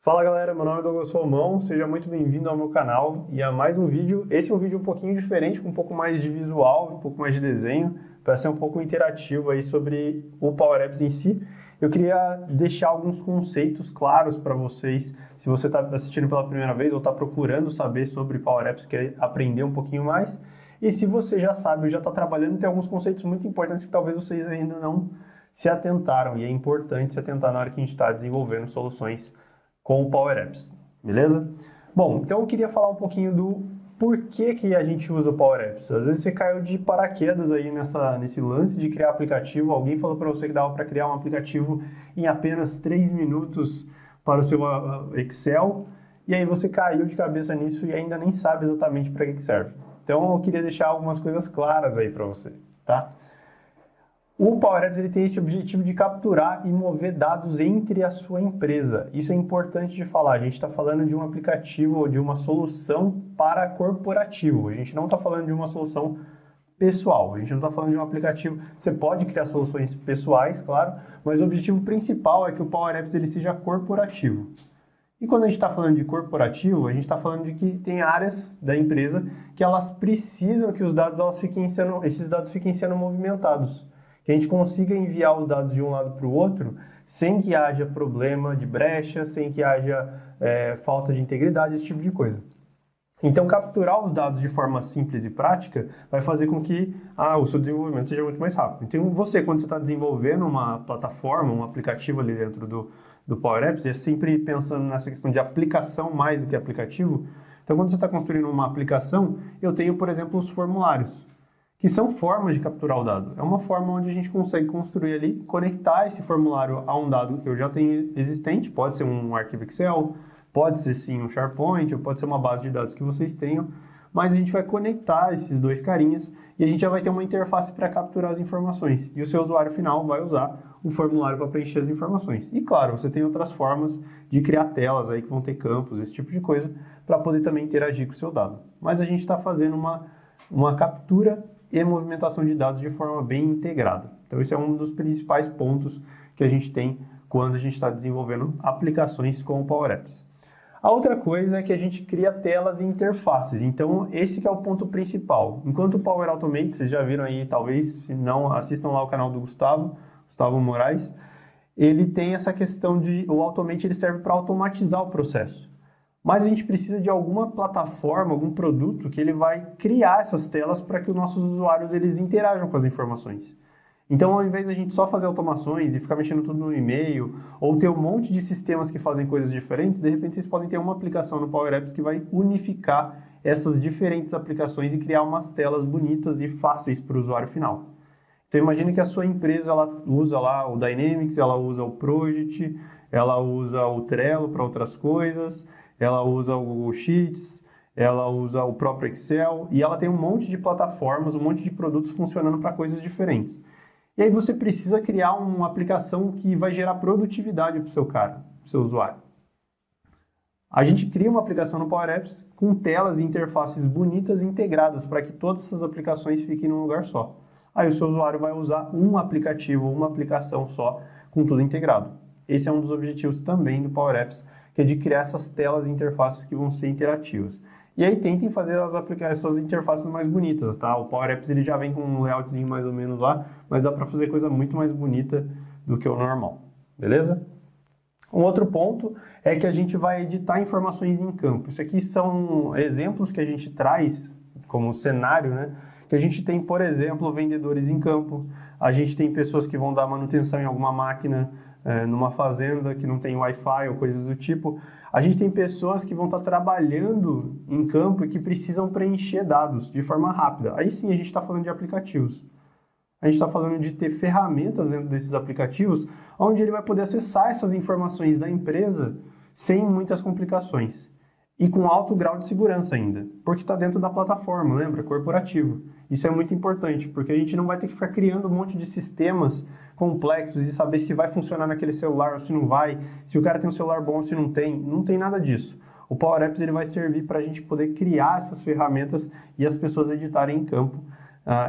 Fala galera, meu nome é Douglas Romão, seja muito bem-vindo ao meu canal e a mais um vídeo. Esse é um vídeo um pouquinho diferente, com um pouco mais de visual, um pouco mais de desenho, para ser um pouco interativo aí sobre o Power Apps em si. Eu queria deixar alguns conceitos claros para vocês, se você está assistindo pela primeira vez ou está procurando saber sobre Power Apps, quer aprender um pouquinho mais. E se você já sabe ou já está trabalhando, tem alguns conceitos muito importantes que talvez vocês ainda não se atentaram, e é importante se atentar na hora que a gente está desenvolvendo soluções com o Power Apps, beleza? Bom, então eu queria falar um pouquinho do porquê que a gente usa o Power Apps. Às vezes você caiu de paraquedas aí nesse lance de criar aplicativo, alguém falou para você que dava para criar um aplicativo em apenas 3 minutos para o seu Excel, e aí você caiu de cabeça nisso e ainda nem sabe exatamente para que serve. Então eu queria deixar algumas coisas claras aí para você, tá? O Power Apps ele tem esse objetivo de capturar e mover dados entre a sua empresa. Isso é importante de falar. A gente está falando de um aplicativo ou de uma solução para corporativo. A gente não está falando de uma solução pessoal. A gente não está falando de um aplicativo. Você pode criar soluções pessoais, claro, mas o objetivo principal é que o Power Apps ele seja corporativo. E quando a gente está falando de corporativo, a gente está falando de que tem áreas da empresa que elas precisam que os dados esses dados fiquem sendo movimentados. Que a gente consiga enviar os dados de um lado para o outro sem que haja problema de brecha, sem que haja falta de integridade, esse tipo de coisa. Então, capturar os dados de forma simples e prática vai fazer com que o seu desenvolvimento seja muito mais rápido. Então, quando você está desenvolvendo uma plataforma, um aplicativo ali dentro do Power Apps, é sempre pensando nessa questão de aplicação mais do que aplicativo. Então, quando você está construindo uma aplicação, eu tenho, por exemplo, os formulários, que são formas de capturar o dado. É uma forma onde a gente consegue construir ali, conectar esse formulário a um dado que eu já tenho existente, pode ser um arquivo Excel, pode ser sim um SharePoint, ou pode ser uma base de dados que vocês tenham, mas a gente vai conectar esses dois carinhas e a gente já vai ter uma interface para capturar as informações. E o seu usuário final vai usar o formulário para preencher as informações. E claro, você tem outras formas de criar telas aí que vão ter campos, esse tipo de coisa, para poder também interagir com o seu dado. Mas a gente está fazendo uma captura e movimentação de dados de forma bem integrada. Então, esse é um dos principais pontos que a gente tem quando a gente está desenvolvendo aplicações com o Power Apps. A outra coisa é que a gente cria telas e interfaces. Então, esse que é o ponto principal. Enquanto o Power Automate, vocês já viram aí, talvez, se não, assistam lá o canal do Gustavo Moraes, ele tem essa questão o Automate ele serve para automatizar o processo. Mas a gente precisa de alguma plataforma, algum produto que ele vai criar essas telas para que os nossos usuários eles interajam com as informações. Então, ao invés de a gente só fazer automações e ficar mexendo tudo no e-mail, ou ter um monte de sistemas que fazem coisas diferentes, de repente vocês podem ter uma aplicação no Power Apps que vai unificar essas diferentes aplicações e criar umas telas bonitas e fáceis para o usuário final. Então, imagine que a sua empresa ela usa lá o Dynamics, ela usa o Project, ela usa o Trello para outras coisas, ela usa o Google Sheets, ela usa o próprio Excel e ela tem um monte de plataformas, um monte de produtos funcionando para coisas diferentes. E aí você precisa criar uma aplicação que vai gerar produtividade para o seu cara, para o seu usuário. A gente cria uma aplicação no Power Apps com telas e interfaces bonitas e integradas para que todas essas aplicações fiquem num lugar só. Aí o seu usuário vai usar um aplicativo ou uma aplicação só com tudo integrado. Esse é um dos objetivos também do Power Apps, que é de criar essas telas e interfaces que vão ser interativas. E aí tentem fazer essas interfaces mais bonitas, tá? O Power Apps ele já vem com um layoutzinho mais ou menos lá, mas dá para fazer coisa muito mais bonita do que o normal, beleza? Um outro ponto é que a gente vai editar informações em campo. Isso aqui são exemplos que a gente traz como cenário, né? Que a gente tem, por exemplo, vendedores em campo, a gente tem pessoas que vão dar manutenção em alguma máquina, numa fazenda que não tem Wi-Fi ou coisas do tipo. A gente tem pessoas que vão estar trabalhando em campo e que precisam preencher dados de forma rápida. Aí sim a gente está falando de aplicativos. A gente está falando de ter ferramentas dentro desses aplicativos onde ele vai poder acessar essas informações da empresa sem muitas complicações. E com alto grau de segurança ainda, porque está dentro da plataforma, lembra? Corporativo. Isso é muito importante, porque a gente não vai ter que ficar criando um monte de sistemas complexos e saber se vai funcionar naquele celular ou se não vai, se o cara tem um celular bom ou se não tem nada disso. O Power Apps ele vai servir para a gente poder criar essas ferramentas e as pessoas editarem em campo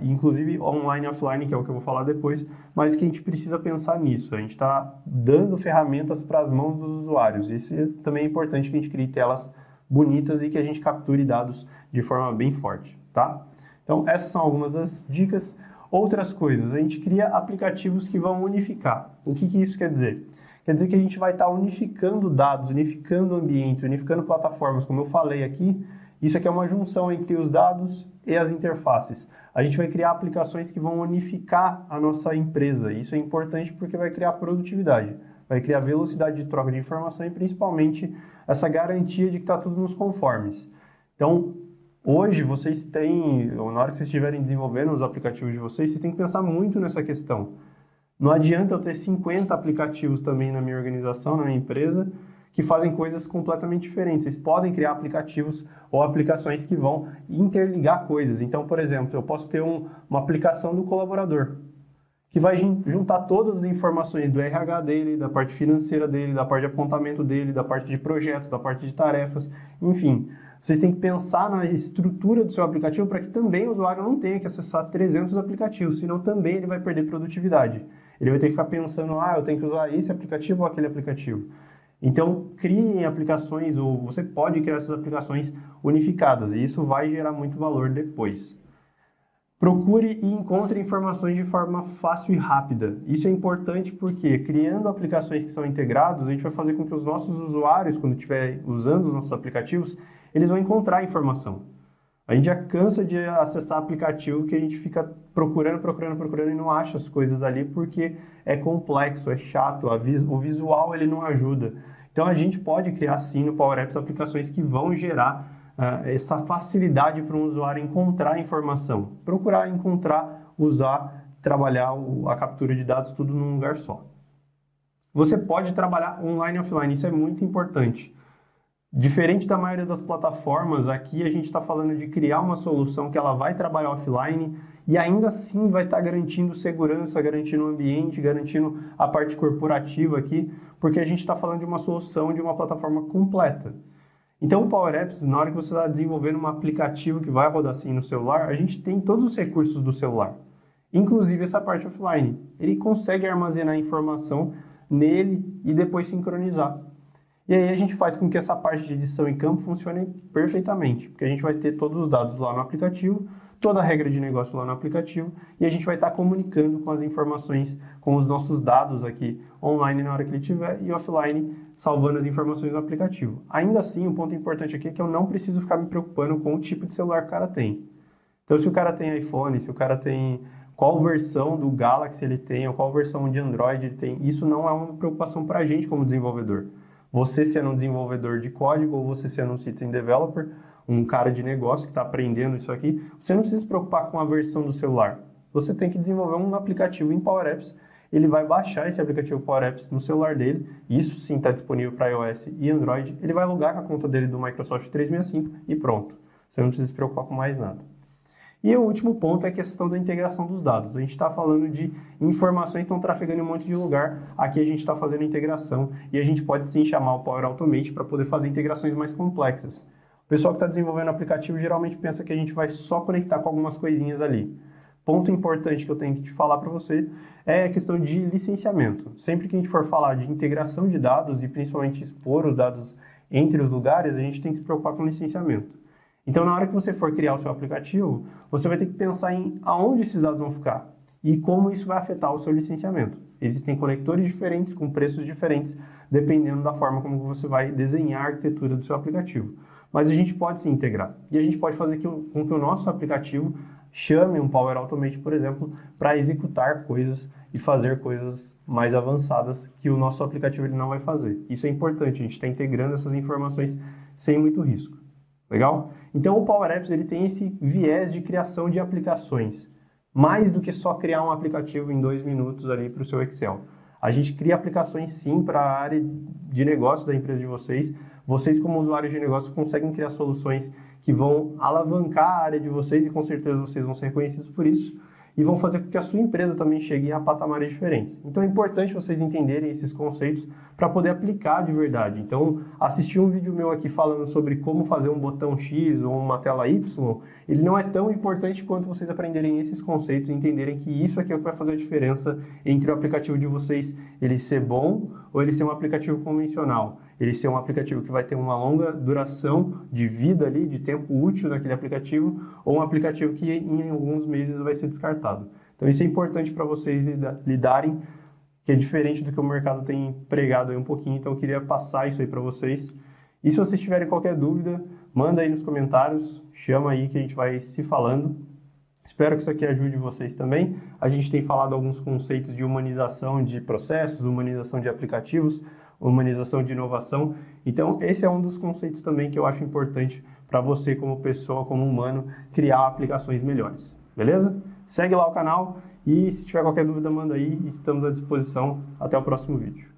inclusive online e offline, que é o que eu vou falar depois, mas que a gente precisa pensar nisso. A gente está dando ferramentas para as mãos dos usuários. Isso também é importante que a gente crie telas bonitas e que a gente capture dados de forma bem forte, tá? Então, essas são algumas das dicas. Outras coisas, a gente cria aplicativos que vão unificar. O que isso quer dizer? Quer dizer que a gente vai estar unificando dados, unificando ambientes, unificando plataformas, como eu falei aqui. Isso aqui é uma junção entre os dados e as interfaces. A gente vai criar aplicações que vão unificar a nossa empresa. Isso é importante porque vai criar produtividade, vai criar velocidade de troca de informação e principalmente essa garantia de que está tudo nos conformes. Então, hoje vocês têm, ou na hora que vocês estiverem desenvolvendo os aplicativos de vocês têm que pensar muito nessa questão. Não adianta eu ter 50 aplicativos também na minha organização, na minha empresa, que fazem coisas completamente diferentes. Vocês podem criar aplicativos ou aplicações que vão interligar coisas. Então, por exemplo, eu posso ter uma aplicação do colaborador, que vai juntar todas as informações do RH dele, da parte financeira dele, da parte de apontamento dele, da parte de projetos, da parte de tarefas, enfim. Vocês têm que pensar na estrutura do seu aplicativo para que também o usuário não tenha que acessar 300 aplicativos, senão também ele vai perder produtividade. Ele vai ter que ficar pensando, eu tenho que usar esse aplicativo ou aquele aplicativo. Então, criem aplicações, ou você pode criar essas aplicações unificadas, e isso vai gerar muito valor depois. Procure e encontre informações de forma fácil e rápida. Isso é importante porque, criando aplicações que são integradas, a gente vai fazer com que os nossos usuários, quando estiver usando os nossos aplicativos, eles vão encontrar informação. A gente já cansa de acessar aplicativo que a gente fica procurando e não acha as coisas ali porque é complexo, é chato, o visual ele não ajuda. Então a gente pode criar sim no Power Apps aplicações que vão gerar essa facilidade para um usuário encontrar informação. Procurar, encontrar, usar, trabalhar a captura de dados tudo num lugar só. Você pode trabalhar online e offline, isso é muito importante. Diferente da maioria das plataformas, aqui a gente está falando de criar uma solução que ela vai trabalhar offline e ainda assim vai estar garantindo segurança, garantindo o ambiente, garantindo a parte corporativa aqui, porque a gente está falando de uma solução de uma plataforma completa. Então o Power Apps, na hora que você está desenvolvendo um aplicativo que vai rodar assim no celular, a gente tem todos os recursos do celular, inclusive essa parte offline. Ele consegue armazenar informação nele e depois sincronizar. E aí a gente faz com que essa parte de edição em campo funcione perfeitamente, porque a gente vai ter todos os dados lá no aplicativo, toda a regra de negócio lá no aplicativo, e a gente vai estar comunicando com as informações, com os nossos dados aqui online na hora que ele tiver, e offline salvando as informações no aplicativo. Ainda assim, um ponto importante aqui é que eu não preciso ficar me preocupando com o tipo de celular que o cara tem. Então, se o cara tem iPhone, se o cara tem qual versão do Galaxy ele tem, ou qual versão de Android ele tem, isso não é uma preocupação para a gente como desenvolvedor. Você sendo um desenvolvedor de código ou você sendo um system developer, um cara de negócio que está aprendendo isso aqui, você não precisa se preocupar com a versão do celular. Você tem que desenvolver um aplicativo em Power Apps, ele vai baixar esse aplicativo Power Apps no celular dele, isso sim está disponível para iOS e Android, ele vai logar com a conta dele do Microsoft 365 e pronto. Você não precisa se preocupar com mais nada. E o último ponto é a questão da integração dos dados. A gente está falando de informações que estão trafegando em um monte de lugar. Aqui a gente está fazendo integração e a gente pode sim chamar o Power Automate para poder fazer integrações mais complexas. O pessoal que está desenvolvendo aplicativo geralmente pensa que a gente vai só conectar com algumas coisinhas ali. Ponto importante que eu tenho que te falar para você é a questão de licenciamento. Sempre que a gente for falar de integração de dados e principalmente expor os dados entre os lugares, a gente tem que se preocupar com licenciamento. Então, na hora que você for criar o seu aplicativo, você vai ter que pensar em aonde esses dados vão ficar e como isso vai afetar o seu licenciamento. Existem conectores diferentes, com preços diferentes, dependendo da forma como você vai desenhar a arquitetura do seu aplicativo. Mas a gente pode se integrar. E a gente pode fazer com que o nosso aplicativo chame um Power Automate, por exemplo, para executar coisas e fazer coisas mais avançadas que o nosso aplicativo ele não vai fazer. Isso é importante, a gente está integrando essas informações sem muito risco. Legal? Então o Power Apps ele tem esse viés de criação de aplicações, mais do que só criar um aplicativo em 2 minutos ali para o seu Excel. A gente cria aplicações sim para a área de negócio da empresa de vocês. Vocês como usuários de negócio conseguem criar soluções que vão alavancar a área de vocês e com certeza vocês vão ser reconhecidos por isso. e vão fazer com que a sua empresa também chegue a patamares diferentes. Então é importante vocês entenderem esses conceitos para poder aplicar de verdade. Então, assistir um vídeo meu aqui falando sobre como fazer um botão X ou uma tela Y, ele não é tão importante quanto vocês aprenderem esses conceitos e entenderem que isso aqui é o que vai fazer a diferença entre o aplicativo de vocês ele ser bom ou ele ser um aplicativo convencional. Ele ser um aplicativo que vai ter uma longa duração de vida ali, de tempo útil naquele aplicativo, ou um aplicativo que em alguns meses vai ser descartado. Então isso é importante para vocês lidarem, que é diferente do que o mercado tem pregado aí um pouquinho, então eu queria passar isso aí para vocês. E se vocês tiverem qualquer dúvida, manda aí nos comentários, chama aí que a gente vai se falando. Espero que isso aqui ajude vocês também. A gente tem falado alguns conceitos de humanização de processos, humanização de aplicativos, humanização de inovação. Então, esse é um dos conceitos também que eu acho importante para você, como pessoa, como humano, criar aplicações melhores. Beleza? Segue lá o canal e se tiver qualquer dúvida, manda aí. Estamos à disposição. Até o próximo vídeo.